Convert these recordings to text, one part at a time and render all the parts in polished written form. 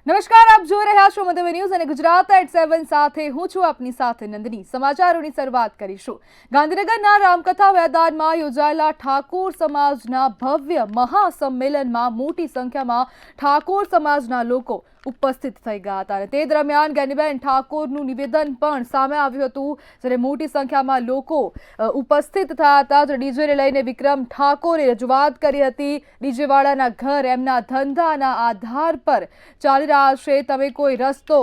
નમસ્કાર, આપ જોઈ રહ્યા છો મધ્યમ ન્યૂઝ અને ગુજરાત એટ 7 સાથે હું છું આપની સાથે નંદની। સમાચારોની શરૂઆત કરીશું। ગાંધીનગરના રામકથા મેદાનમાં યોજાયેલા ઠાકોર સમાજના ભવ્ય મહાસંમેલનમાં મોટી સંખ્યામાં ઠાકોર સમાજના લોકો ઉપસ્થિત થઈ ગયા હતા અને તે દરમિયાન જ્ઞાનીબેન ઠાકોરનું નિવેદન પણ સામે આવ્યું હતું, જ્યારે મોટી સંખ્યામાં લોકો ઉપસ્થિત થયા હતા। જે ડીજેને લઈને વિક્રમ ઠાકોરે રજૂઆત કરી હતી। ડીજેવાળાના ઘર એમના ધંધાના આધાર પર ચાલી રહ્યા છે, તમે કોઈ રસ્તો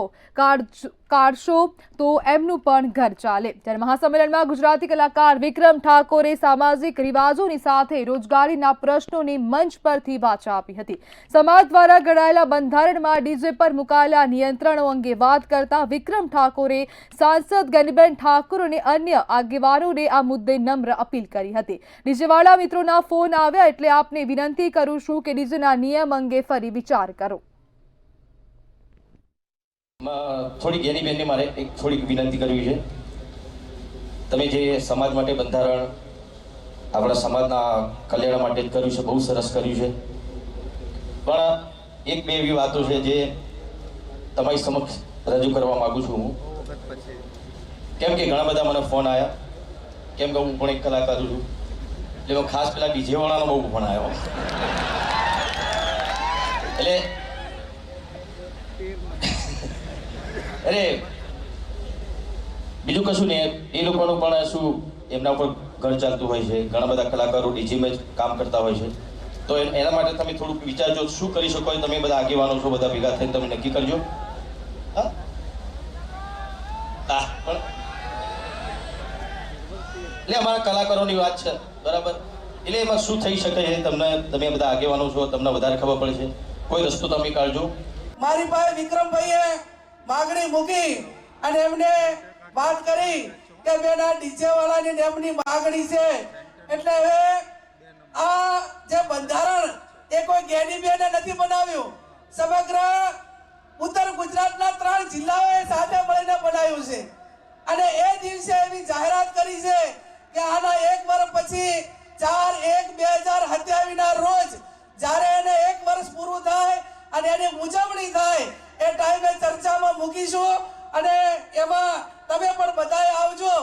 કાઢશો તો એમનું પણ ઘર ચાલે। ત્યારે મહાસંમેલનમાં ગુજરાતી કલાકાર વિક્રમ ઠાકોરે સામાજિક રિવાજોની સાથે રોજગારીના પ્રશ્નોની મંચ પરથી વાચા આપી હતી। સમાજ દ્વારા ઘડાયેલા બંધારણમાં ડીજે પર મુકાયેલા નિયંત્રણો અંગે વાત કરતા વિક્રમ ઠાકોરે સાંસદ જ્ઞાનીબેન ઠાકોર અને અન્ય આગેવાનોને આ મુદ્દે નમ્ર અપીલ કરી હતી। ડીજેવાળા મિત્રોના ફોન આવ્યા એટલે આપને વિનંતી કરું છું કે ડીજેના નિયમ અંગે ફરી વિચાર કરો। થોડી જ્ઞાનીબેનને મારે એક થોડીક વિનંતી કરવી છે। તમે જે સમાજ માટે બંધારણ આપણા સમાજના કલ્યાણ માટે કર્યું છે, બહુ સરસ કર્યું છે, પણ એક બે એવી વાતો છે જે તમારી સમક્ષ રજૂ કરવા માંગુ છું હું। કેમ કે ઘણા બધા મને ફોન આવ્યા, કેમ કે હું પણ એક કલાકાર છું, એટલે ખાસ પેલા ડીજે વાળાનો બહુ ફોન આવ્યો, એટલે અરે બીજું કશું નહીં, એ લોકોનું પણ શું એમના ઉપર ઘર ચાલતું હોય છે। ઘણા બધા કલાકારો ડીજીમાં જ કામ કરતા હોય છે, તો એના માટે તમે થોડુંક વિચારજો શું કરી શકો। તમે બધા આગેવાનો છો, બધા ભેગા થઈને તમે નક્કી કરજો। હા પણ એટલે અમારા કલાકારોની વાત છે, બરાબર? એટલે એમાં શું થઈ શકે છે, તમે બધા આગેવાનો છો, તમને વધારે ખબર પડે છે। કોઈ રસ્તો તમે કાઢજો। મારી પાસે વિક્રમભાઈએ માગણી મૂકી અને એમને વાત કરી કે બેના ડીજે વાળાની એમની માગણી છે, એટલે હવે આ જે બંધારણ એ કોઈ જ્ઞાનીબેને નથી બનાવ્યું, સમગ્ર ઉત્તર ગુજરાતના 3 જિલ્લાઓએ સાથે મળીને બનાવ્યું છે। અને એ દિવસે એવી જાહેરાત કરી છે કે આના 1 વર્ષ પછી 4/1/2027 ના રોજ જ્યારે એને 1 વર્ષ પૂરું થાય અને એની ઉજવણી થાય એ ટાઈમે ચર્ચામાં મૂકીશું અને એમાં તમે પણ બધાએ આવજો।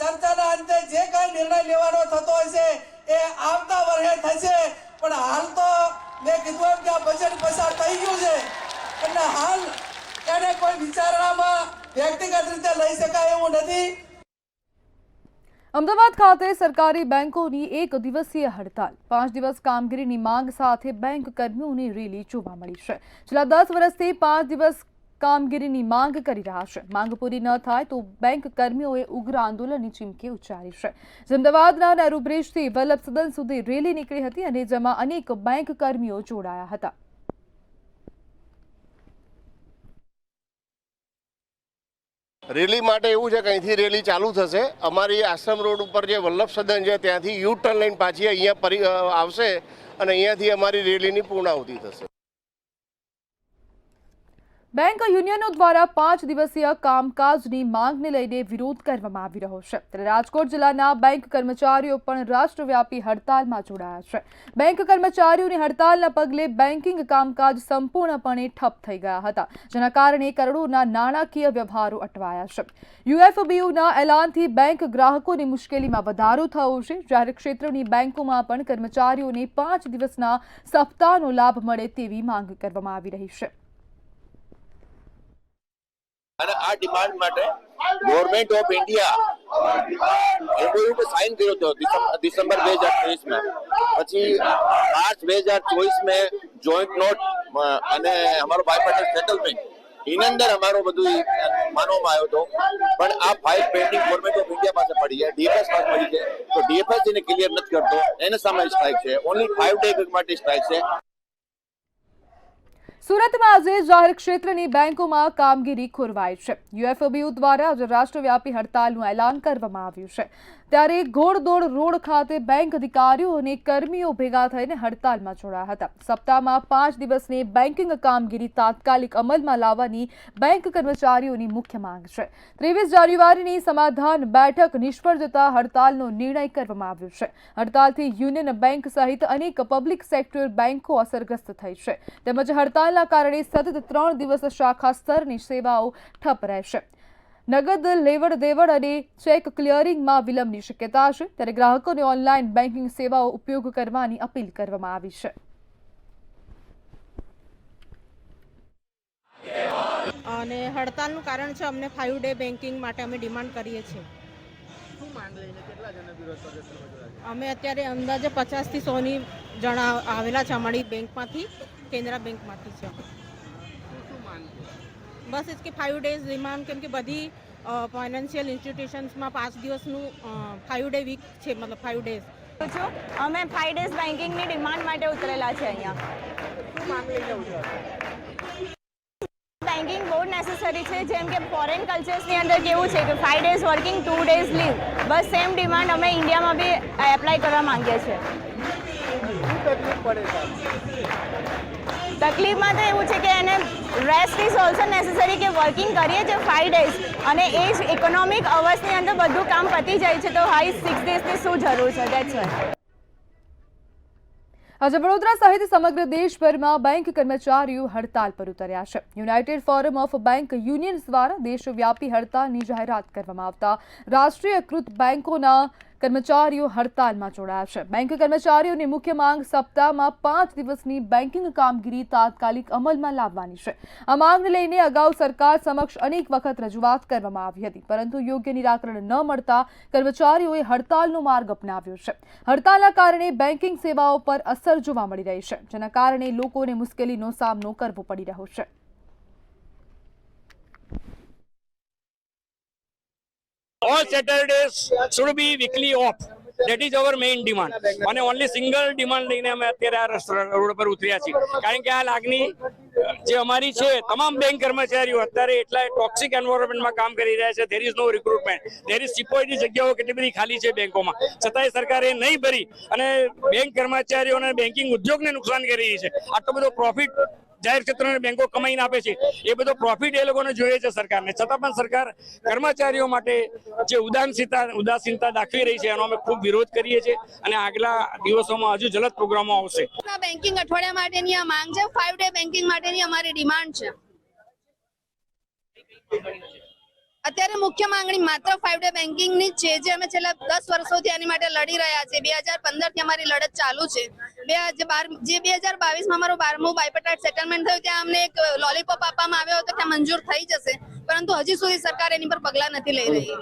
ચર્ચાના અંતે જે કાંઈ નિર્ણય લેવાનો થતો હશે એ આવતા વર્ષે થશે, પણ હાલ તો મેં કીધું એમ કે આ બજેટ પસાર થઈ ગયું છે, એટલે હાલ એને કોઈ વિચારણામાં વ્યક્તિગત રીતે લઈ શકાય એવું નથી। અમદાવાદ ખાતે સરકારી બેંકોની 1 દિવસીય હડતાલ, 5 દિવસ કામગીરીની માંગ સાથે બેંક કર્મીઓની રેલી જોવા મળી છે। છેલ્લા 10 વર્ષથી 5 દિવસ કામગીરીની માંગ કરી રહ્યા છે। માંગ પૂરી ન થાય તો બેંક કર્મીઓએ ઉગ્ર આંદોલનની ચીમકી ઉચ્ચારી છે। અમદાવાદના નેહરુ બ્રિજથી વલ્લભ સદન સુધી રેલી નીકળી હતી અને જેમાં અનેક બેંક કર્મીઓ જોડાયા હતા। રેલી માટે એવું છે કે અહીંથી રેલી ચાલુ થશે, અમારી આશ્રમ રોડ ઉપર જે વલ્લભ સદન છે ત્યાંથી યુ ટર્ન લઈને પાછી અહીંયા આવશે અને અહીંયાથી અમારી રેલીની પૂર્ણાહુતિ થશે। બેંક યુનિયનો દ્વારા 5 દિવસીય કામકાજની માંગને લઈને વિરોધ કરવામાં આવી રહ્યો છે, ત્યારે રાજકોટ જિલ્લાના બેંક કર્મચારીઓ પણ રાષ્ટ્રવ્યાપી હડતાલમાં જોડાયા છે। બેંક કર્મચારીઓની હડતાલના પગલે બેન્કિંગ કામકાજ સંપૂર્ણપણે ઠપ થઈ ગયા હતા, જેના કારણે કરોડોના નાણાકીય વ્યવહારો અટવાયા છે। યુએફબીયુના એલાનથી બેંક ગ્રાહકોની મુશ્કેલીમાં વધારો થયો છે। જાહેર ક્ષેત્રની બેંકોમાં પણ કર્મચારીઓને 5 દિવસના સપ્તાહનો લાભ મળે તેવી માંગ કરવામાં આવી રહી છે। અને આ ડિમાન્ડ માટે ગવર્મેન્ટ ઓફ ઇન્ડિયા એમઓયુ પર સાઇન કર્યો હતો દિસંબર 2023 में, પછી માર્ચ 2024 में જોઈન્ટ નોટ અને અમારો બાયપાર્ટન સેટલમેન્ટ એની અંદર અમારો બધું માનવામાં આવ્યો હતો, પણ આ file pending government of India પાસે પડી છે, ડીએફએસ પાસે પડી છે, તો ડીએફએસ એને ક્લિયર નથી કરતો, એને સામે સ્ટ્રાઇક છે। ઓનલી 5 ડે માટે સ્ટ્રાઇક છે। સુરતમાં આજે જાહેર ક્ષેત્રની બેંકોમાં કામગીરી ખોરવાઈ છે। યુએફબીયુ દ્વારા આજે રાષ્ટ્રવ્યાપી હડતાલનું એલાન કરવામાં આવ્યું છે। ત્યારે ઘોડદોડ રોડ ખાતે બેંક અધિકારીઓ અને કર્મીઓ ભેગા થઈને હડતાલમાં જોડાયા હતા. સપ્તાહમાં 5 દિવસની બેન્કિંગ કામગીરી તાત્કાલિક અમલમાં લાવવાની બેંક કર્મચારીઓની મુખ્ય માંગ છે. 23 જાન્યુઆરીની સમાધાન બેઠક નિષ્ફળ જતા હડતાલનો નિર્ણય કરવામાં આવ્યો છે. હડતાલથી યુનિયન બેંક સહિત અનેક પબ્લિક સેક્ટર બેંકો અસરગ્રસ્ત થઈ છે. તેમજ હડતાલના કારણે સતત 3 દિવસ શાખા સ્તરની સેવાઓ ઠપ રહેશે. નગદ લેવડ દેવડ અને ચેક ક્લિયરિંગમાં વિલંબની શક્યતા છે. ત્યારે ગ્રાહકોને ઓનલાઈન બેન્કિંગ સેવાઓ ઉપયોગ કરવાની અપીલ કરવામાં આવી છે. અને હડતાલનું કારણ છે અમને 5 ડે બેન્કિંગ માટે અમે ડિમાન્ડ કરીએ છીએ. અમે અત્યારે અંદાજે 50 થી 100 જણા આવેલા છે અમારી બેંકમાંથી, કેનરા બેંકમાંથી છે. બસ ઇસ કે 5 ડેઝ ડિમાન્ડ, કેમ કે બધી ફાઇનાન્શિયલ ઇન્સ્ટિટ્યુશન્સમાં 5 દિવસનું 5 ડે વીક છે, મતલબ 5 ડેઝ. અમે 5 ડેઝ બેન્કિંગની ડિમાન્ડ માટે ઉતરેલા છે અહીંયા. બેન્કિંગ બહુ નેસેસરી છે. જેમ કે ફોરેન કલ્ચર્સની અંદર કેવું છે કે 5 ડેઝ વર્કિંગ 2 ડેઝ લીવ, બસ સેમ ડિમાન્ડ અમે ઇન્ડિયામાં બી એપ્લાય કરવા માંગીએ છીએ. તકલીફમાં તો એવું છે કે એને રેસ્ટ ઇઝ ઓલ્સો નેસેસરી, કે વર્કિંગ કરીએ છીએ 5 ડેઝ અને એ જ ઇકોનોમિક અવર્સની અંદર બધું કામ પતી જાય છે, તો હાઈ 6 ડેઝની શું જરૂર છે? That's why. આજે વડોદરા સહિત સમગ્ર દેશભરમાં બેંક કર્મચારીઓ હડતાલ પર ઉતર્યા છે. United forum of bank unions દ્વારા દેશવ્યાપી હડતાલની જાહેરાત કરવામાં આવતા રાષ્ટ્રીયકૃત બેંકોના કર્મચારીઓ હડતાલમાં જોડાયા છે. બેંક કર્મચારીઓની મુખ્ય માંગ સપ્તાહમાં 5 દિવસની બેન્કિંગ કામગીરી તાત્કાલિક અમલમાં લાવવાની છે. આ માંગને લઈને અગાઉ સરકાર સમક્ષ અનેક વખત રજૂઆત કરવામાં આવી હતી, પરંતુ યોગ્ય નિરાકરણ ન મળતા કર્મચારીઓએ હડતાલનો માર્ગ અપનાવ્યો છે. હડતાલના કારણે બેન્કિંગ સેવાઓ પર અસર જોવા મળી રહી છે, જેના કારણે લોકોને મુશ્કેલીનો સામનો કરવો પડી રહ્યો છે. All Saturdays should be weekly off. That is our main demand. અને only single demand લઈને અમે અત્યારે આ રોડ પર ઉતર્યા છીએ. કારણ કે આ લાગણી જે અમારી છે, તમામ બેંક કર્મચારીઓ અત્યારે એટલા ટોક્સિક એન્વાયરમેન્ટમાં કામ કરી રહ્યા છે. there is no recruitment. there is સિપોઈની જગ્યાઓ કેટલી બધી ખાલી છે બેંકોમાં, છતાંય સરકારે નહીં ભરી અને બેંક કર્મચારીઓને બેન્કિંગ ઉદ્યોગને નુકસાન કરી રહી છે. આટલો બધો પ્રોફિટ જાહેર ક્ષેત્રની બેંકો કમાઈને આપે છે, એ બધો પ્રોફિટ એ લોકોને જોઈએ છે સરકારને, છતાં પણ સરકાર કર્મચારીઓ માટે જે ઉદાસીનતા દાખવી રહી છે એનો અમે ખૂબ વિરોધ કરીએ છીએ અને આગલા દિવસોમાં હજુ જલદ પ્રોગ્રામો આવશે. બેન્કિંગ અઠવાડિયા માટેની આ માંગ છે. 5 ડે બેન્કિંગ માટેની અમારી ડિમાન્ડ છે. અત્યારે મુખ્ય માંગણી માત્ર 5 ડે બેન્કિંગની જ છે, જે અમે છેલ્લા 10 વર્ષોથી આની માટે લડી રહ્યા છે. 2015 થી અમારી લડત ચાલુ છે. 2022માં અમારું 12મું બાયપેટાઇટ સેટલમેન્ટ થયું, ત્યાં અમને એક લોલીપોપ આપવામાં આવ્યો હતો, ત્યાં મંજૂર થઈ જશે, પરંતુ હજી સુધી સરકાર એની પર પગલાં નથી લઈ રહી.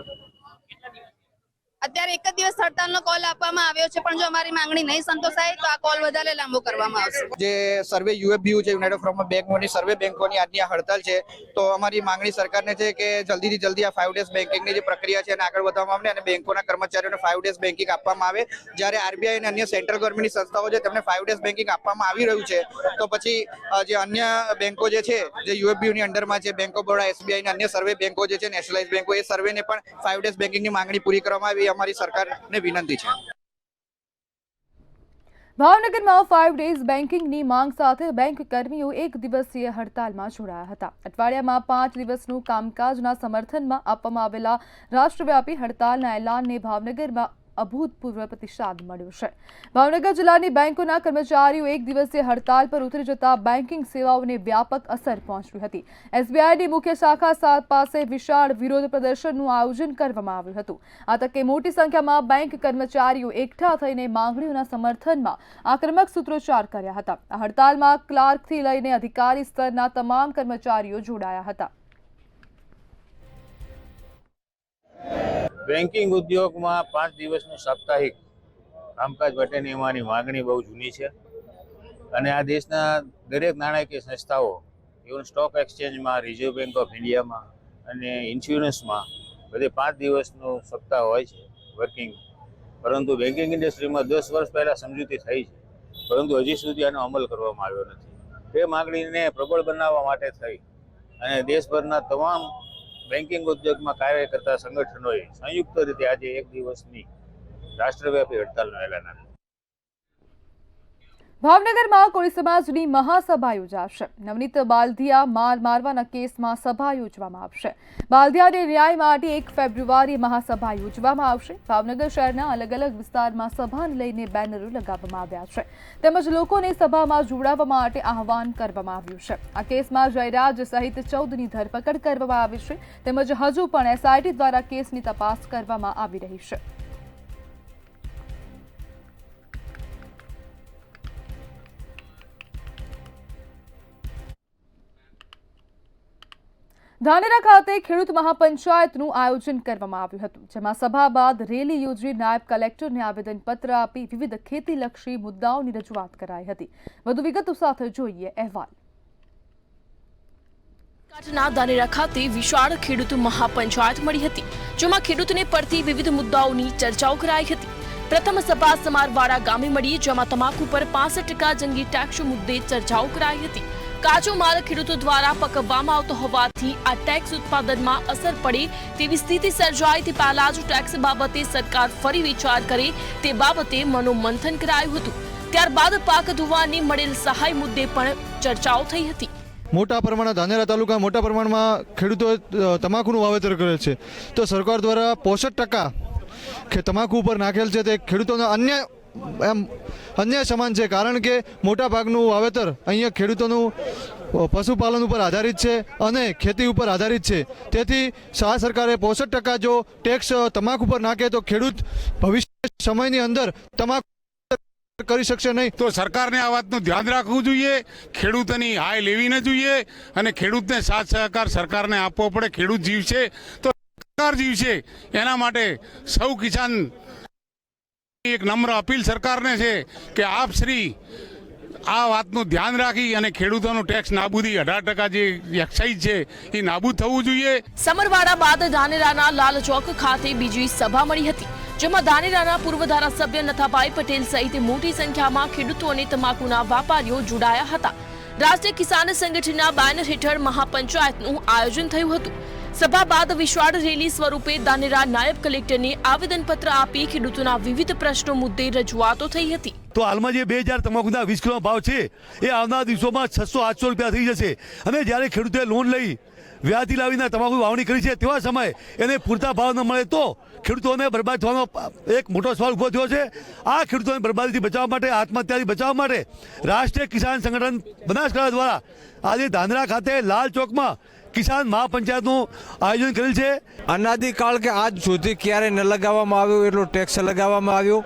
અત્યારે એક જ દિવસ હડતાલનો કોલ આપવામાં આવ્યો છે, પણ જો અમારી માંગણી નહીં સંતોષાય તો આ કોલ વધારે લાંબો કરવામાં આવશે. જે સર્વે યુએફબીયુ છે, યુનાઇટેડ ફોરમ ઓફ બેંકોની સર્વે બેંકોની આજની આ હડતાલ છે, તો અમારી માંગણી સરકારને છે કે જલ્દીથી જલ્દી આ 5 ડેઝ બેન્કિંગની જે પ્રક્રિયા છે એને આગળ વધારવામાં આવે અને બેંકોના કર્મચારીઓને 5 ડેઝ બેન્કિંગ આપવામાં આવે. જ્યારે આરબીઆઈ અને અન્ય સેન્ટ્રલ ગવર્મેન્ટની સંસ્થાઓ છે તેમને 5 ડેઝ બેન્કિંગ આપવામાં આવી રહ્યું છે, તો પછી જે અન્ય બેંકો જે છે, જે યુએફબીયુની અંડરમાં છે, બેંક ઓફ બરોડા, એસબીઆઈ અને અન્ય સર્વે બેંકો જે છે, નેશનલાઇઝ બેંકો, એ સર્વેને પણ 5 ડેઝ બેન્કિંગની માંગણી પૂરી કરવામાં આવી અમારી સરકારને વિનંતી છે. ભાવનગરમાં 5 ડેઝ બેન્કિંગની માંગ સાથે બેંક કર્મીઓ 1 દિવસીય હડતાલમાં જોડાયા હતા. અઠવાડિયામાં 5 દિવસનું કામકાજના સમર્થનમાં આપવામાં આવેલા રાષ્ટ્રવ્યાપી હડતાલના એલાનને ભાવનગરમાં અભૂતપૂર્વ પ્રતિસાદ મળ્યો છે. ભાવનગર જિલ્લાની બેંકોના કર્મચારીઓ 1 દિવસીય હડતાલ પર ઉતરી જતા બેન્કિંગ સેવાઓને વ્યાપક અસર પહોંચી હતી. એસબીઆઈની મુખ્ય શાખા પાસે વિશાળ વિરોધ પ્રદર્શનનું આયોજન કરવામાં આવ્યું હતું. આ તકે મોટી સંખ્યામાં બેંક કર્મચારીઓ એકઠા થઈને માંગણીઓના સમર્થનમાં આક્રમક સૂત્રોચ્ચાર કર્યા હતા. આ હડતાલમાં ક્લાર્કથી લઈને અધિકારી સ્તરના તમામ કર્મચારીઓ જોડાયા હતા. બેન્કિંગ ઉદ્યોગમાં 5 દિવસનું સાપ્તાહિક કામકાજ માટેની અમારી માગણી બહુ જૂની છે અને આ દેશના દરેક નાણાકીય સંસ્થાઓ, ઇવન સ્ટોક એક્સચેન્જમાં, રિઝર્વ બેંક ઓફ ઇન્ડિયામાં અને ઇન્સ્યોરન્સમાં બધે 5 દિવસનું સપ્તાહ હોય છે વર્કિંગ. પરંતુ બેન્કિંગ ઇન્ડસ્ટ્રીમાં 10 વર્ષ પહેલાં સમજૂતી થઈ છે, પરંતુ હજી સુધી આનો અમલ કરવામાં આવ્યો નથી. તે માગણીને પ્રબળ બનાવવા માટે થઈ અને દેશભરના તમામ બેન્કિંગ ઉદ્યોગમાં કાર્ય કરતા સંગઠનોએ સંયુક્ત રીતે આજે 1 દિવસની રાષ્ટ્રવ્યાપી હડતાલનું એલાન આપ્યું. ભાવનગરમાં કોળી સમાજની મહાસભા યોજાશે. નવનીત બાલદિયા માર મારવાના કેસમાં સભા યોજવામાં આવશે. બાલદિયાને ન્યાય માટે 1 ફેબ્રુઆરીએ મહાસભા યોજવામાં આવશે. ભાવનગર શહેરના અલગ અલગ વિસ્તારમાં સભાને લઈને બેનરો લગાવવામાં આવ્યા છે, તેમજ લોકોને સભામાં જોડાવા માટે આહવાન કરવામાં આવ્યું છે. આ કેસમાં જયરાજ સહિત 14ની ધરપકડ કરવામાં આવી છે, તેમજ હજુ પણ એસઆઈટી દ્વારા કેસની તપાસ કરવામાં આવી રહી છે. ધાનેરા ખાતે ખેડૂત મહાપંચાયતનું આયોજન કરવામાં આવ્યું હતું, જેમાં સભા બાદ રેલી યોજી નાયબ કલેક્ટરને આવેદનપત્ર આપી વિવિધ ખેતીલક્ષી મુદ્દાઓની રજૂઆત કરાઈ હતી. વધુ વિગતો સાથે જોઈએ અહેવાલ. કાંઠાના ધાનેરા ખાતે વિશાળ ખેડૂત મહાપંચાયત મળી હતી, જેમાં ખેડૂતને પડતી વિવિધ મુદ્દાઓની ચર્ચાઓ કરાઈ હતી. પ્રથમ સભા સમારવાડા ગામે મળી, જેમાં તમાકુ પર 65% જંગી ટેક્સ મુદ્દે ચર્ચાઓ કરાઈ હતી. કાચો માલ ખેડૂતો દ્વારા પકવવામાં આવતો હોવાથી આ ટેક્સ ઉત્પાદનમાં અસર પડે તેવી સ્થિતિ સર્જાય તે પહેલા જ ટેક્સ બાબતે સરકાર ફરી વિચાર કરે તે બાબતે મનોમંથન કરાયું હતું. ત્યારબાદ પાક ધોવાની મળેલ સહાય મુદ્દે પણ ચર્ચાઓ થઈ હતી. મોટા પ્રમાણમાં ધાનેરા તાલુકા મોટા પ્રમાણમાં ખેડૂતો તમાકુનું વાવેતર કરે છે, તો સરકાર દ્વારા 65% કે તમાકુ ઉપર નાખેલ છે તે ખેડૂતોના અન્ય સમાન છે, કારણ કે મોટા ભાગનું વાવેતર અહીંયા ખેડૂતોનું પશુપાલન ઉપર આધારિત છે અને ખેતી ઉપર આધારિત છે. તેથી સરકારે 65% જો ટેક્સ તમાકુ પર નાખે તો ખેડૂત ભવિષ્ય સમયની અંદર તમાકુ કરી શકશે નહીં. તો સરકારને આ વાતનું ધ્યાન રાખવું જોઈએ, ખેડૂતોની હાય લેવી ન જોઈએ અને ખેડૂતને સાથ સહકાર સરકારને આપવો પડે. ખેડૂત જીવશે તો સરકાર જીવશે. એના માટે સૌ કિસાન એક નમ્ર અપીલ સરકારને છે કે આપ શ્રી આ વાતનું ધ્યાન રાખી અને ખેડૂતોનું ટેક્સ નાબૂદી 18% જે એક્સાઇઝ છે એ નાબૂદ થવું જોઈએ. સમરવાડા બાદ ધાનેરાના લાલ ચોક ખાતે બીજી સભા મળી હતી, જેમાં ધાનેરાના પૂર્વ ધારાસભ્ય નથાભાઈ પટેલ સહિત મોટી સંખ્યામાં ખેડૂતો અને તમાકુના વેપારીઓ જોડાયા હતા. રાષ્ટ્રીય કિસાન સંગઠનના બેનર હેઠળ મહાપંચાયતનું આયોજન થયું હતું. સભા બાદ વિશાળ રેલી સ્વરૂપે ધાનેરા નાયબ કલેક્ટરને આવેદનપત્ર આપી ખેડૂતોના વિવિધ પ્રશ્નો મુદ્દે રજૂઆતો થઈ હતી. તો હાલમાં જે 2000 તમાકુના 20 કિલોનો ભાવ છે એ આવનારા દિવસોમાં 600-800 રૂપિયા થઈ જશે. અને જ્યારે ખેડૂતે લોન લઈ વ્યાજથી લાવીને તમાકુ વાવણી કરી છે તેવા સમયે એને પૂરતા ભાવ ન મળે તો ખેડૂતોને બરબાદ થવાનો એક મોટો સવાલ ઊભો થયો છે. આ ખેડૂતોને બરબાદીથી બચાવવા માટે, આત્મહત્યાથી બચાવવા માટે રાષ્ટ્રીય કિસાન સંગઠન બનાસકાંઠા દ્વારા આજે ધાનેરા ખાતે લાલ ચોકમાં કિસાન મહાપંચાયતનું આયોજન કરેલ છે. અનાદિકાળ કે આજ સુધી ક્યારે ન લગાવવામાં આવ્યો એટલો ટેક્સ લગાવવામાં આવ્યો.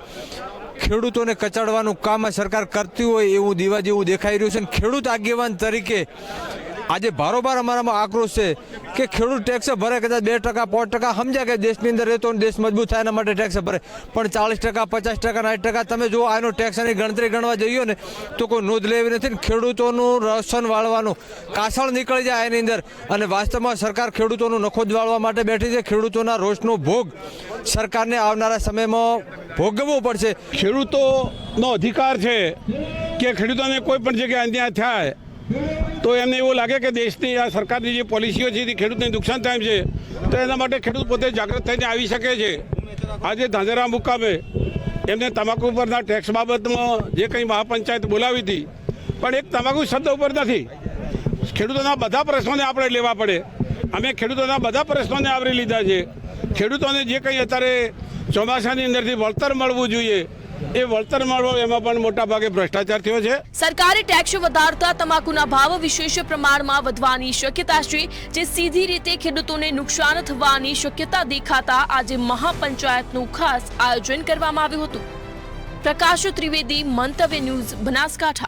ખેડૂતોને કચાડવાનું કામ સરકાર કરતી હોય એવું દીવા જેવું દેખાઈ રહ્યું છે. ખેડૂત આગેવાન તરીકે આજે બારોબાર અમારામાં આક્રોશ છે કે ખેડૂત ટેક્સ ભરે, કદાચ 2%, 5% સમજ્યા કે દેશની અંદર રહેતો દેશ મજબૂત થાય એના માટે ટેક્સ ભરે, પણ 40%, 50%, 60% તમે જો આનો ટેક્સની ગણતરી ગણવા જઈએ ને તો કોઈ નોંધ લેવી નથી. ખેડૂતોનું રસન વાળવાનું કાસળ નીકળી જાય એની અંદર, અને વાસ્તવમાં સરકાર ખેડૂતોનું નખો જ વાળવા માટે બેઠી છે. ખેડૂતોના રોષનો ભોગ સરકારને આવનારા સમયમાં ભોગવવો પડશે. ખેડૂતોનો અધિકાર છે કે ખેડૂતોને કોઈ પણ જગ્યાએ અન્યાય થાય તો એમને એવું લાગે કે દેશની આ સરકારની જે પોલિસીઓ છે એ ખેડૂતને નુકસાન થાય છે, તો એના માટે ખેડૂત પોતે જાગૃત થઈને આવી શકે છે. આજે ધાનેરા મુકામે એમને તમાકુ પરના ટેક્સ બાબતમાં જે કંઈ મહાપંચાયત બોલાવી હતી, પણ એક તમાકુ શબ્દ ઉપર નથી. ખેડૂતોના બધા પ્રશ્નોને આપણે લેવા પડે. અમે ખેડૂતોના બધા પ્રશ્નોને આવરી લીધા છે. ખેડૂતોને જે કંઈ અત્યારે ચોમાસાની અંદરથી વળતર મળવું જોઈએ એ વળતર મળવો એમાં પણ મોટા ભાગે ભ્રષ્ટાચાર થયો છે. સરકારે ટેક્સ વધારતા તમાકુના ભાવ વિશેષ પ્રમાણમાં વધવાની શક્યતા છે, જે સીધી રીતે ખેડૂતોને નુકસાન થવાની શક્યતા દેખાતા આજે મહાપંચાયતનું ખાસ આયોજન કરવામાં આવ્યું હતું. પ્રકાશ ત્રિવેદી, મંતવ્ય ન્યૂઝ, બનાસકાંઠા.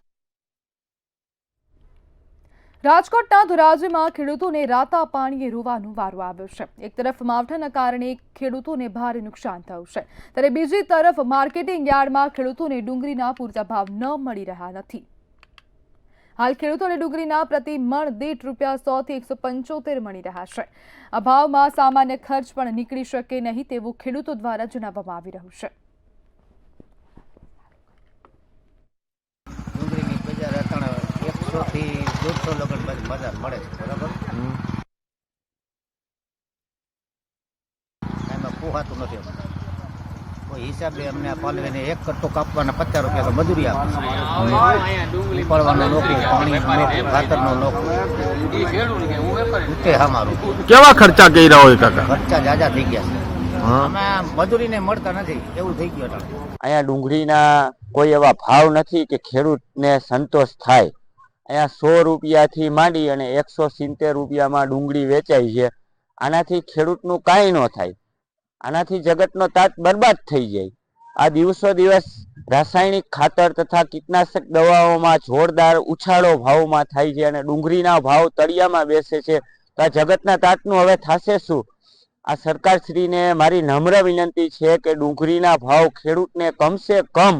રાજકોટના ધોરાજીમાં ખેડૂતોને રાતા પાણીએ રોવાનો વારો આવ્યો છે. એક તરફ માવઠાના કારણે ખેડૂતોને ભારે નુકસાન થયું છે, ત્યારે બીજી તરફ માર્કેટિંગ યાર્ડમાં ખેડૂતોને ડુંગળીના પૂરતા ભાવ ન મળી રહ્યા નથી. હાલ ખેડૂતોને ડુંગળીના પ્રતિ મણ દીઠ ₹100 થી 175 મળી રહ્યા છે. આ ભાવમાં સામાન્ય ખર્ચ પણ નીકળી શકે નહીં તેવું ખેડૂતો દ્વારા જણાવવામાં આવી રહ્યું છે. થી 150 લગન બજાર મળે છે, બરાબર. એમાં પોહાતું નથી. કોઈ હિસાબે અમને પાલવીને એક કટ્ટો કાપવાના 50 રૂપિયા તો મજૂરી આપે ઉપાડવાનો નોકરી, પાણી નોકરી, ખાતરનો નોકરી, અમારું કેવા ખર્ચા કર્યા હોય કાકા? ખર્ચા જાજા થઈ ગયા છે, અમે મજૂરીને મળતા નથી એવું થઈ ગયું. અહીંયા ડુંગળીના કોઈ એવા ભાવ નથી કે ખેડૂતને સંતોષ થાય. અહીંયા 100 રૂપિયાથી માંડી અને 170 રૂપિયામાં ડુંગળી વેચાય છે. આનાથી ખેડૂતનું કાંઈ ન થાય, આનાથી જગતનો તાત બરબાદ થઈ જાય. આ દિવસો દિવસ રાસાયણિક ખાતર તથા કીટનાશક દવાઓમાં જોરદાર ઉછાળો ભાવમાં થાય છે અને ડુંગળીના ભાવ તળિયામાં બેસે છે. તો આ જગતના તાતનું હવે થશે શું? આ સરકારશ્રીને મારી નમ્ર વિનંતી છે કે ડુંગળીના ભાવ ખેડૂતને કમસે કમ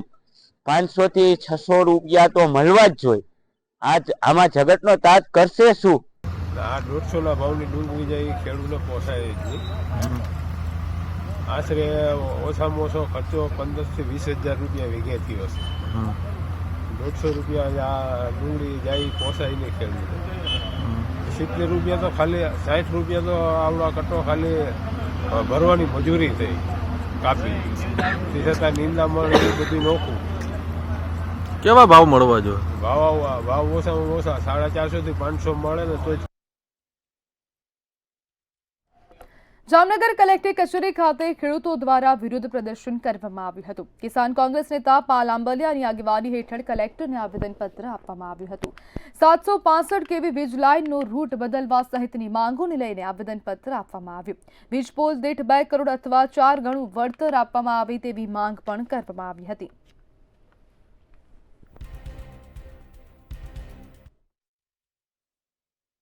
500 થી 600 રૂપિયા તો મળવા જ જોઈએ. આમાં જગતનો તાત કરશે શું? આ 150 ભાવની ડુંગળી જાય ખેડૂતને પોસાય જ નહીં. આશરે ઓછામાં ઓછો ખર્ચો 15 થી 20 હજાર રૂપિયા વીઘે થયો હશે. 150 રૂપિયા આ ડુંગળી જાય પોસાય નહીં ખેડૂતને. 70 રૂપિયા તો ખાલી 60 રૂપિયા તો આવડો કટ્ટો ખાલી ભરવાની મજૂરી થઈ કાપી. તે છતાં નિંદામણ એ બધું નોખું. કેવા ભાવ મળવા જોઈએ? ભાવ ઓછામાં ઓછા 450 થી 500 મળે ને તો. જામનગર કલેક્ટર કચેરી ખાતે ખેડૂતો દ્વારા વિરોધ પ્રદર્શન કરવામાં આવ્યું હતું. કિસાન કોંગ્રેસ નેતા પાલ આંબલિયાની આગેવાની હેઠળ કલેક્ટરને આવેદનપત્ર આપવામાં આવ્યું હતું. 765 કેવી વીજ લાઇનનો રૂટ બદલવા સહિતની માંગોને લઈને આવેદનપત્ર આપવામાં આવ્યું. વીજ પોલ દીઠ 2 કરોડ અથવા 4 ગણું વળતર આપવામાં આવે તેવી માંગ પણ કરવામાં આવી હતી.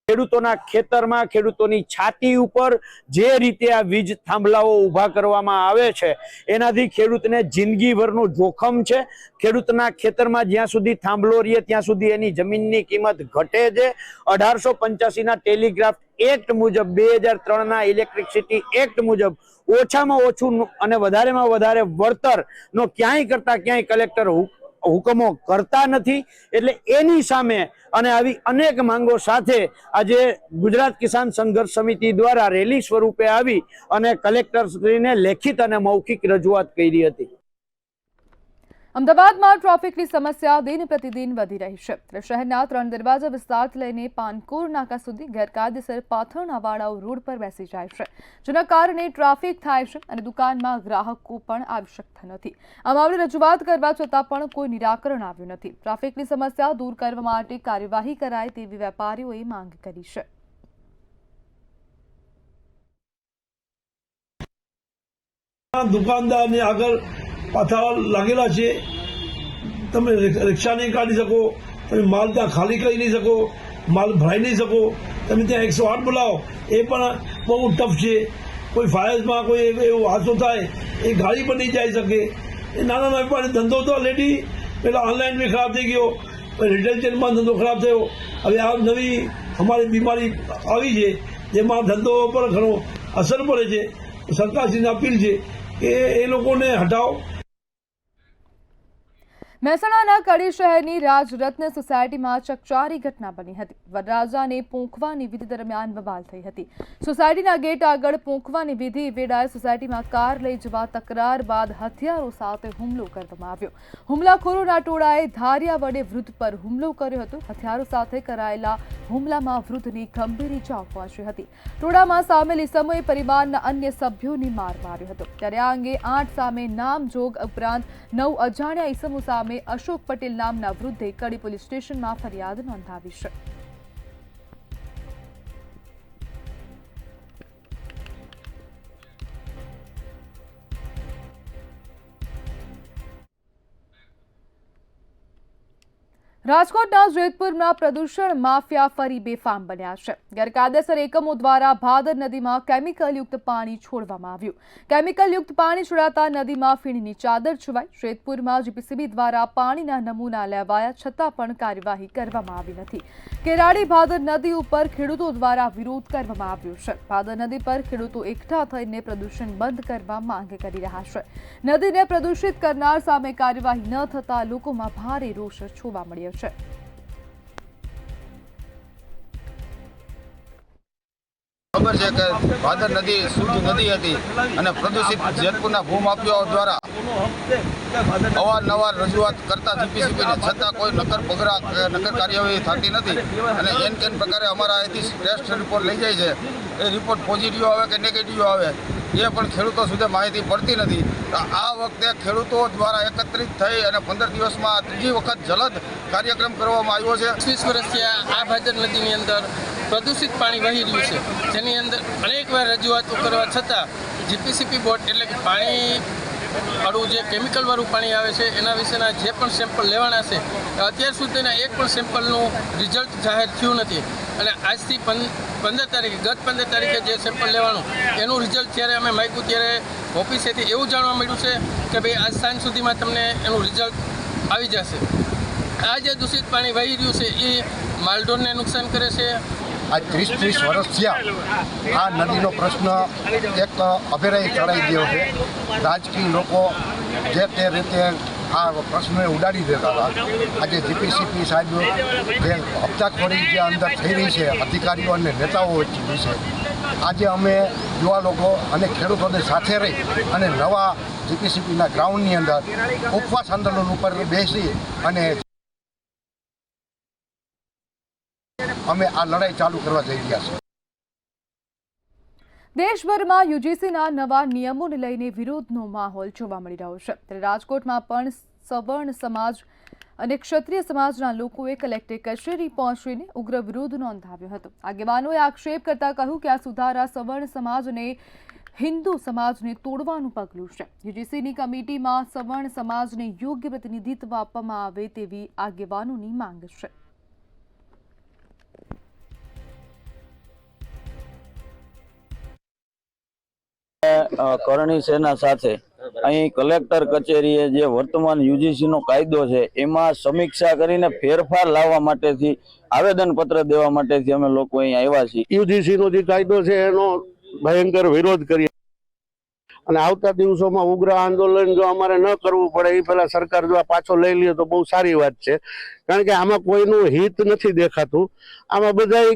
ખેડૂતોના ખેતરમાં ખેડૂતોની છાતી ઉપર જે રીતે આ વીજ થાંભલાઓ ઊભા કરવામાં આવે છે એનાથી ખેડૂતને જિંદગીભરનું જોખમ છે. ખેડૂતના ખેતરમાં જ્યાં સુધી થાંભલો રહે ત્યાં સુધી એની જમીનની કિંમત ઘટે છે. 1885ના ટેલિગ્રાફ એક્ટ મુજબ 2003ના ઇલેક્ટ્રિસિટી એક્ટ મુજબ ઓછામાં ઓછું અને વધારેમાં વધારે વળતરનો ક્યાંય કલેક્ટર હુકમો કરતા નથી. એટલે એની સામે અને આવી અનેક માંગો સાથે આજે ગુજરાત કિસાન સંઘર્ષ સમિતિ દ્વારા રેલી સ્વરૂપે આવી અને કલેક્ટરશ્રીને લેખિત અને મૌખિક રજૂઆત કરી હતી. અમદાવાદમાં ટ્રાફિકની સમસ્યા દિન પ્રતિદિન વધી રહી છે. શહેરના 3 દરવાજા વિસ્તારથી લઈને પાનકોર નાકા સુધી ગેરકાયદેસર પાથરણાવાળાઓ રોડ પર બેસી જાય છે, જેના કારણે ટ્રાફિક થાય છે અને દુકાનમાં ગ્રાહકો પણ આવી શકતા નથી. આ મામલે રજૂઆત કરવા છતાં પણ કોઈ નિરાકરણ આવ્યું નથી. ટ્રાફિકની સમસ્યા દૂર કરવા માટે કાર્યવાહી કરાય તેવી વેપારીઓએ માંગ કરી છે. દુકાનદારની આગળ પાથા લાગેલા છે. તમે રિક્ષા નહીં કાઢી શકો, તમે માલ ત્યાં ખાલી કરી નહીં શકો, માલ ભરાઈ નહીં શકો. તમે ત્યાં 108 બોલાવો એ પણ બહુ ટફ છે. કોઈ ફાયરમાં કોઈ એવો હાદસો થાય એ ગાડી પણ નહીં જઈ શકે. એ નાના વેપારી ધંધો તો ઓલરેડી પેલા ઓનલાઈન બી ખરાબ થઈ ગયો, રિટેલ ચેનમાં ધંધો ખરાબ થયો. હવે આ નવી અમારી બીમારી આવી છે જેમાં ધંધો પર ઘણો અસર પડે છે. સરકારશ્રીને અપીલ છે કે એ લોકોને હટાવો. મહેસાણાના કડી શહેરની રાજરત્ન સોસાયટીમાં ચકચારી ઘટના બની હતી. વરરાજાને પૂંખવાની વિધિ દરમિયાન બબાલ થઈ હતી. સોસાયટીના ગેટ આગળ પૂંખવાની વિધિ વેળાએ સોસાયટીમાં કાર લઈ જવા તકરાર બાદ હથિયારો સાથે હુમલો કરવામાં આવ્યો. હુમલાખોરોના ટોળાએ ધારિયા વડે વૃદ્ધ પર હુમલો કર્યો હતો. હથિયારો સાથે કરાયેલા હુમલામાં વૃદ્ધની ગંભીર ઈજાઓ પહોંચી હતી. ટોળામાં સામેલ ઇસમોએ પરિવારના અન્ય સભ્યોને માર માર્યો હતો. ત્યારે આ અંગે 8 સામે નામજોગ ઉપરાંત 9 અજાણ્યા ઇસમો સામે અશોક પટેલ નામના વૃદ્ધે કડી પોલીસ સ્ટેશનમાં ફરિયાદ નોંધાવી છે. રાજકોટના જેતપુરમાં પ્રદૂષણ માફિયા ફરી બેફામ બન્યા છે. ગેરકાયદેસર એકમો દ્વારા ભાદર નદીમાં કેમિકલયુક્ત પાણી છોડવામાં આવ્યું. કેમિકલયુક્ત પાણી છોડાતા નદીમાં ફીણની ચાદર છવાઈ. જેતપુરમાં જીપીસીબી દ્વારા પાણીના નમૂના લેવાયા છતાં પણ કાર્યવાહી કરવામાં આવી નથી. કેરાડી ભાદર નદી ઉપર ખેડૂતો દ્વારા વિરોધ કરવામાં આવ્યો છે. ભાદર નદી પર ખેડૂતો એકઠા થઈને પ્રદૂષણ બંધ કરવા માંગ કરી રહ્યા છે. નદીને પ્રદૂષિત કરનાર સામે કાર્યવાહી ન થતા લોકોમાં ભારે રોષ જોવા મળ્યો છે. ખબર છે કે ભાદર નદી શુદ્ધ નદી હતી અને પ્રદૂષિત જેતપુરના ભૂમાફિયાઓ દ્વારા અવારનવાર રજૂઆત કરતા જીપીસીબીને છતાં કોઈ નકર કાર્યવાહી થતી નથી અને એન પ્રકારે અમારા અહીંથી ટેસ્ટ રિપોર્ટ લઈ જાય છે. એ રિપોર્ટ પોઝિટિવ આવે કે નેગેટિવ આવે એ પણ ખેડૂતો સુધી માહિતી પડતી નથી. તો આ વખતે ખેડૂતો દ્વારા એકત્રિત થઈ અને 15 દિવસમાં ત્રીજી વખત જલદ કાર્યક્રમ કરવામાં આવ્યો છે. 20 વર્ષથી આ ભાદર નદીની અંદર પ્રદૂષિત પાણી વહી રહ્યું છે, જેની અંદર અનેકવાર રજૂઆતો કરવા છતાં જીપીસીબી બોર્ડ એટલે કે પાણી વાળું જે કેમિકલવાળું પાણી આવે છે એના વિશેના જે પણ સેમ્પલ લેવાના છે અત્યાર સુધીના એક પણ સેમ્પલનું રિઝલ્ટ જાહેર થયું નથી. અને આજથી 15 તારીખે ગત 15 તારીખે જે સેમ્પલ લેવાનું એનું રિઝલ્ટ જ્યારે અમે માગ્યું ત્યારે ઓફિસેથી એવું જાણવા મળ્યું છે કે ભાઈ આજ સાંજ સુધીમાં તમને એનું રિઝલ્ટ આવી જશે. આ જે દૂષિત પાણી વહી રહ્યું છે એ માલઢોરને નુકસાન કરે છે. આ 30 વર્ષ થયા આ નદીનો પ્રશ્ન એક અભેરાઈ ચડાઈ ગયો છે. રાજકીય લોકો જે તે રીતે આ પ્રશ્નને ઉડાડી દેતા હતા. આજે જીપીસીબી સાહેબ જે હપ્તાખોરી જે અંદર થઈ રહી છે અધિકારીઓ અને નેતાઓ વિશે આજે અમે યુવા લોકો અને ખેડૂતોને સાથે રહી અને નવા જીપીસીબીના ગ્રાઉન્ડની અંદર ઉપવાસ આંદોલન ઉપર બેસી અને અમે આ લડાઈ ચાલુ કરવા જઈ રહ્યા છીએ. દેશભરમાં યુજીસીના નવા નિયમોને લઈને વિરોધનો માહોલ જોવા મળી રહ્યો છે. ત્યારે રાજકોટમાં પણ સવર્ણ સમાજ અને ક્ષત્રિય સમાજના લોકોએ કલેક્ટર કચેરી પહોંચીને ઉગ્ર વિરોધ નોંધાવ્યો હતો. આગેવાનોએ આક્ષેપ કરતા કહ્યું કે આ સુધારા સવર્ણ સમાજ અને હિન્દુ સમાજને તોડવાનું પગલું છે. યુજીસીની કમિટીમાં સવર્ણ સમાજને યોગ્ય પ્રતિનિધિત્વ આપવામાં આવે તેવી આગેવાનોની માંગ છે. કરણી સેના સાથે અહીં કલેક્ટર કચેરીએ જે વર્તમાન યુજીસીનો કાયદો છે એમાં સમીક્ષા કરીને ફેરફાર લાવવા માટેથી આવેદનપત્ર દેવા માટેથી અમે લોકો અહીં આવ્યા છીએ. યુજીસીનો જે કાયદો છે એનો ભયંકર વિરોધ કરીએ અને આવતા દિવસોમાં ઉગ્ર આંદોલન જો અમારે ન કરવું પડે એ પહેલા સરકાર જો આ પાછો લઈ લે તો બહુ સારી વાત છે. કારણ કે આમાં કોઈનું હિત નથી દેખાતું. આમાં બધા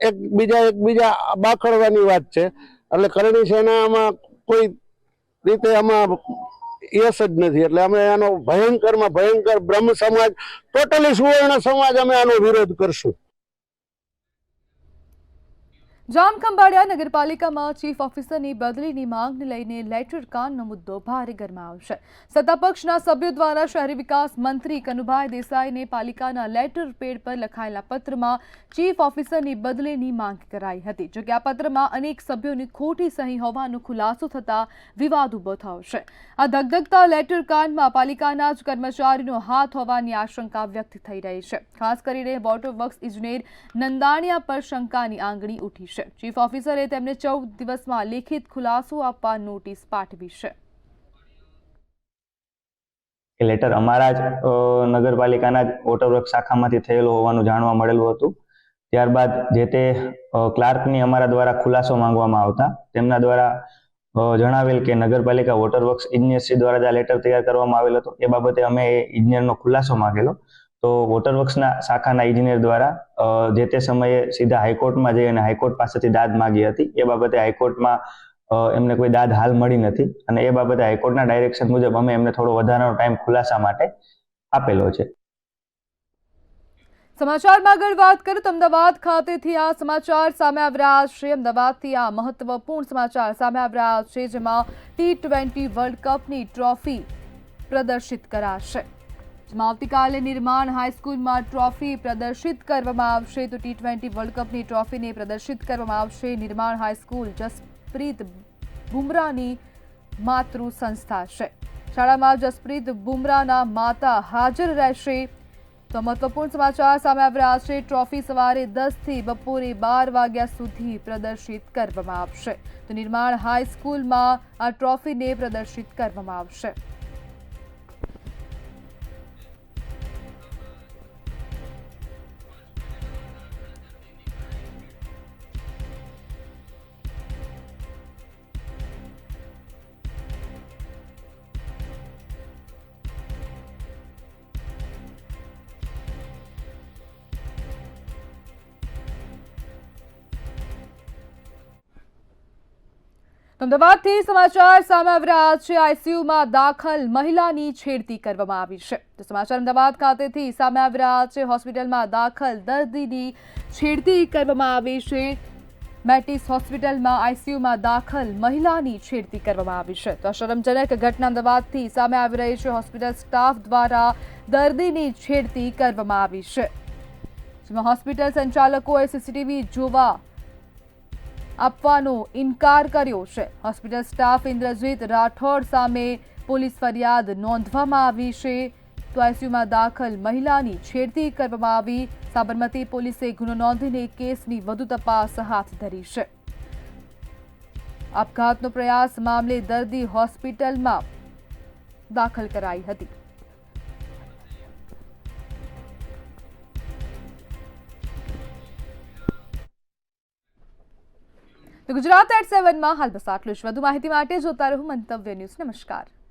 એકબીજા બાખડવાની વાત છે. એટલે કરણી સેનામાં કોઈ રીતે આમાં યશ જ નથી. એટલે અમે આનો ભયંકરમાં ભયંકર બ્રહ્મ સમાજ ટોટલી સુવર્ણ સમાજ અમે આનો વિરોધ કરશું. જામખંભાળિયા નગરપાલિકામાં ચીફ ઓફિસરની બદલીની માંગને લઈને લેટર કાનનો મુદ્દો ભારે ગરમાયો છે. સત્તાપક્ષના સભ્યો દ્વારા શહેરી વિકાસ મંત્રી કનુભાઈ દેસાઈને પાલિકાના લેટર પેડ પર લખાયેલા પત્રમાં ચીફ ઓફિસરની બદલીની માંગ કરાઈ હતી. જો કે આ પત્રમાં અનેક સભ્યોની ખોટી સહી હોવાનો ખુલાસો થતા વિવાદ ઉભો થયો છે. આ ધગધગતા લેટર કાનમાં પાલિકાના જ કર્મચારીનો હાથ હોવાની આશંકા વ્યક્ત થઈ રહી છે. ખાસ કરીને વોટર વર્ક્સ ઇજનેર નંદાણીયા પર શંકાની આંગળી ઉઠી છે. ચીફ ઓફિસરે તેમને 14 દિવસમાં લેખિત ખુલાસો આપવા નોટિસ પાઠવી છે. લેટર અમારા જ નગરપાલિકાના જ વોટરવર્ક શાખામાંથી થયેલો હોવાનું જાણવા મળેલું હતું. ત્યારબાદ જે તે ક્લાર્કની અમારા દ્વારા ખુલાસો માંગવામાં આવતા તેમના દ્વારા જણાવેલ કે નગરપાલિકા વોટરવર્ક્સ ઇજનેરશ્રી દ્વારા જ આ લેટર તૈયાર કરવામાં આવેલ હતો. એ બાબતે અમે એ ઇજનેરનો ખુલાસો માંગેલો તો વોટરવર્ક્સના શાખાના ઇજનેર દ્વારા જે તે સમયે સીધા હાઈકોર્ટમાં જઈ અને હાઈકોર્ટ પાસેથી દાદ માંગી હતી. એ બાબતે હાઈકોર્ટમાં એમને કોઈ દાદ હાલ મળી નથી અને એ બાબતે હાઈકોર્ટના ડાયરેક્શન મુજબ અમે એમને થોડો વધારાનો ટાઈમ ખુલાસા માટે આપેલો છે. સમાચારમાં આગળ વાત કરીએ તો અમદાવાદ ખાતેથી આ સમાચાર સામે આવી રહ્યા છે. અમદાવાદથી આ મહત્વપૂર્ણ સમાચાર સામે આવી રહ્યા છે, જેમાં T20 વર્લ્ડ કપની ટ્રોફી પ્રદર્શિત કરાશે. આવતીકાલે નિર્માણ હાઈસ્કૂલમાં ટ્રોફી પ્રદર્શિત કરવામાં આવશે. તો T20 વર્લ્ડ કપની ટ્રોફીને પ્રદર્શિત કરવામાં આવશે. નિર્માણ હાઈસ્કૂલ જસપ્રીત બુમરાહની માતૃ સંસ્થા છે. શાળામાં જસપ્રીત બુમરાહના માતા હાજર રહેશે. તો મહત્વપૂર્ણ સમાચાર સામે આવી રહ્યા છે. ટ્રોફી સવારે 10 થી બપોરે 12 વાગ્યા સુધી પ્રદર્શિત કરવામાં આવશે. તો નિર્માણ હાઈસ્કૂલમાં આ ટ્રોફીને પ્રદર્શિત કરવામાં આવશે. અમદાવાદથી સમાચાર સામે આવી રહ્યા છે। આઈસીયુમાં દાખલ મહિલાની છેડતી કરવામાં આવી છે। તો સમાચાર અમદાવાદ ખાતેથી સામે આવી રહ્યા છે। હોસ્પિટલમાં દાખલ દર્દીની છેડતી કરવામાં આવી છે। મેટિસ હોસ્પિટલમાં આઈસીયુમાં દાખલ મહિલાની છેડતી કરવામાં આવી છે। તો આ શરમજનક ઘટના અમદાવાદથી સામે આવી રહી છે। હોસ્પિટલ સ્ટાફ દ્વારા દર્દીની છેડતી કરવામાં આવી છે, જેમાં હોસ્પિટલ સંચાલકોએ સીસીટીવી જોવા આપવાનો ઇનકાર કર્યો છે। હોસ્પિટલ સ્ટાફ ઇન્દ્રજીત રાઠોડ સામે પોલીસ ફરિયાદ નોંધવામાં આવી છે। તો આઈસીયુમાં દાખલ મહિલાની છેડતી કરવામાં આવી। સાબરમતી પોલીસે ગુનો નોંધીને કેસની વધુ તપાસ હાથ ધરી છે। આપઘાતનો પ્રયાસ મામલે દર્દી હોસ્પિટલમાં દાખલ કરાઈ હતી। તો ગુજરાત@7 માં હાલ બસ આટલું જ। વધુ માહિતી માટે જોતા રહો મંતવ્ય ન્યૂઝ। નમસ્કાર।